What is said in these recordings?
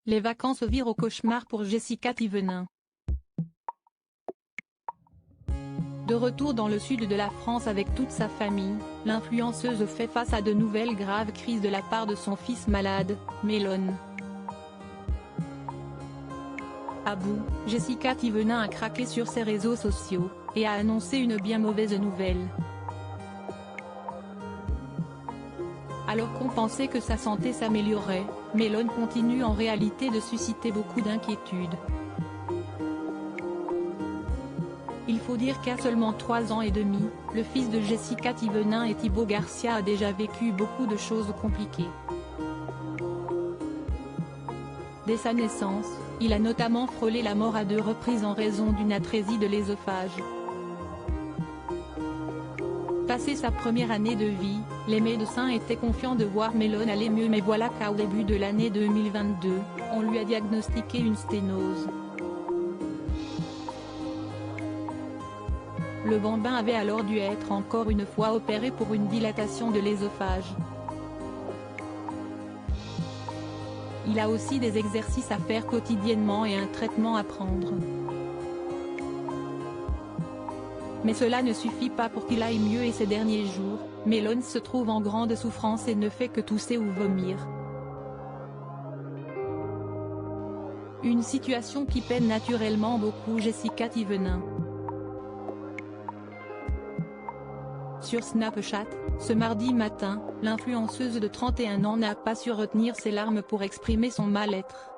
Les vacances virent au cauchemar pour Jessica Thévenin. De retour dans le sud de la France avec toute sa famille, l'influenceuse fait face à de nouvelles graves crises de la part de son fils malade, Mélone. À bout, Jessica Thévenin a craqué sur ses réseaux sociaux, et a annoncé une bien mauvaise nouvelle. Alors qu'on pensait que sa santé s'améliorait, Mélone continue en réalité de susciter beaucoup d'inquiétudes. Il faut dire qu'à seulement 3 ans et demi, le fils de Jessica Thévenin et Thibaut Garcia a déjà vécu beaucoup de choses compliquées. Dès sa naissance, il a notamment frôlé la mort à 2 reprises en raison d'une atrésie de l'œsophage. Passé sa première année de vie, les médecins étaient confiants de voir Mélone aller mieux, mais voilà qu'au début de l'année 2022, on lui a diagnostiqué une sténose. Le bambin avait alors dû être encore une fois opéré pour une dilatation de l'œsophage. Il a aussi des exercices à faire quotidiennement et un traitement à prendre. Mais cela ne suffit pas pour qu'il aille mieux et ces derniers jours, Mélone se trouve en grande souffrance et ne fait que tousser ou vomir. Une situation qui peine naturellement beaucoup Jessica Thévenin. Sur Snapchat, ce mardi matin, l'influenceuse de 31 ans n'a pas su retenir ses larmes pour exprimer son mal-être.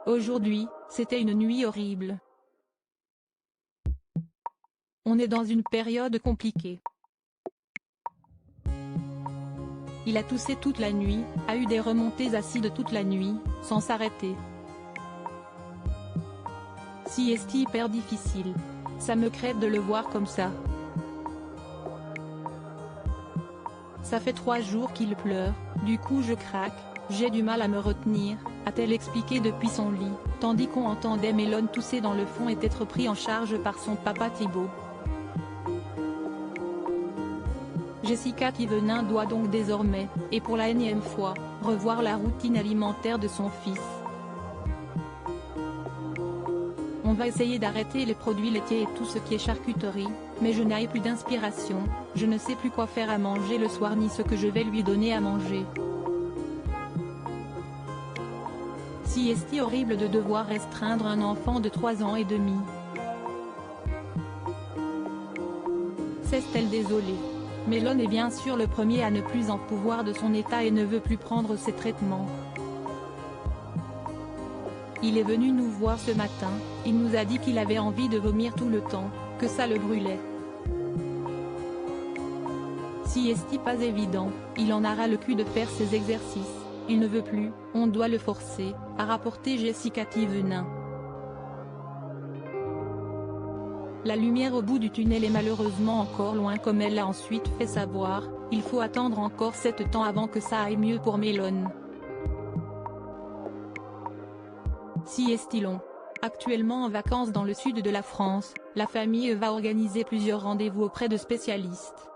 Aujourd'hui, c'était une nuit horrible. On est dans une période compliquée. Il a toussé toute la nuit, a eu des remontées acides toute la nuit, sans s'arrêter. Si est hyper difficile. Ça me crève de le voir comme ça. Ça fait 3 jours qu'il pleure, du coup je craque, j'ai du mal à me retenir, a-t-elle expliqué depuis son lit, tandis qu'on entendait Mélone tousser dans le fond et être pris en charge par son papa Thibaut. Jessica Thévenin doit donc désormais, et pour la énième fois, revoir la routine alimentaire de son fils. On va essayer d'arrêter les produits laitiers et tout ce qui est charcuterie, mais je n'ai plus d'inspiration, je ne sais plus quoi faire à manger le soir ni ce que je vais lui donner à manger. Si est horrible de devoir restreindre un enfant de 3 ans et demi. S'est-elle désolée? Mélone est bien sûr le premier à ne plus en pouvoir de son état et ne veut plus prendre ses traitements. Il est venu nous voir ce matin, il nous a dit qu'il avait envie de vomir tout le temps, que ça le brûlait. Si est pas évident, il en aura le cul de faire ses exercices, il ne veut plus, on doit le forcer, a rapporté Jessica Thévenin. La lumière au bout du tunnel est malheureusement encore loin, comme elle l'a ensuite fait savoir, il faut attendre encore 7 temps avant que ça aille mieux pour Mélone. Si est long. Actuellement en vacances dans le sud de la France, la famille va organiser plusieurs rendez-vous auprès de spécialistes.